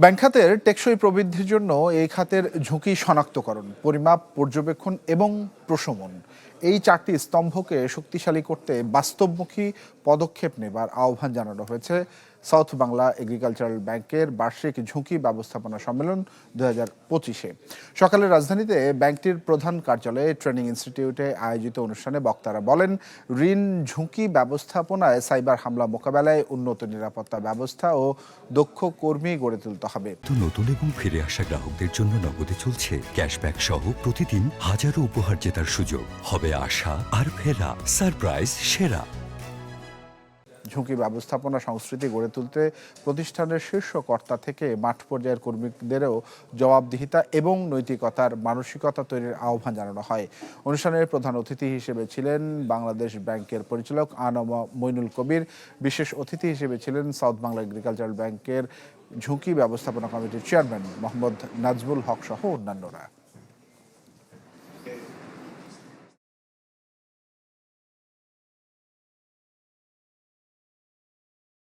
Bank খাতের টেকসই প্রবৃদ্ধির জন্য এই খাতের ঝুঁকি শনাক্তকরণ, পরিমাপ, পর্যবেক্ষণ এবং প্রশমন এই চারটি স্তম্ভকে শক্তিশালী করতে বাস্তবমুখী পদক্ষেপ নেবার আহ্বান জানানো হয়েছে সাউথ বাংলা এগ্রিকালচারাল ব্যাংকের বার্ষিক ঝুঁকি ব্যবস্থাপনা সম্মেলন 2025-এ। সকালে রাজধানীতে ব্যাংকটির প্রধান কার্যালয়ে ট্রেনিং ইনস্টিটিউটে আয়োজিত অনুষ্ঠানে বক্তারা বলেন, ঋণ ঝুঁকি ব্যবস্থাপনায় সাইবার হামলা মোকাবেলায় উন্নত নিরাপত্তা ব্যবস্থা ও দক্ষ কর্মী গড়ে তুলতে হবে। নতুন এবং ফিরে আসা গ্রাহকদের জন্য নগদে চলছে ক্যাশব্যাক সহ প্রতিদিন হাজারো উপহার জেতার সুযোগ। হবে আশা আর ফেরা, সারপ্রাইজ সেরা। ঝুঁকি ব্যবস্থাপনা সংস্কৃতি গড়ে তুলতে প্রতিষ্ঠানের শীর্ষ কর্তা থেকে মাঠ পর্যায়ের কর্মীদেরও জবাবদিহিতা এবং নৈতিকতার মানসিকতা তৈরির আহ্বান জানানো হয়। অনুষ্ঠানের প্রধান অতিথি হিসেবে ছিলেন বাংলাদেশ ব্যাংকের পরিচালক আনম মইনুল কবির। বিশেষ অতিথি হিসেবে ছিলেন সাউথ বাংলা এগ্রিকালচারাল ব্যাংকের ঝুঁকি ব্যবস্থাপনা কমিটির চেয়ারম্যান মোহাম্মদ নাজমুল হক সহ অন্যান্যরা।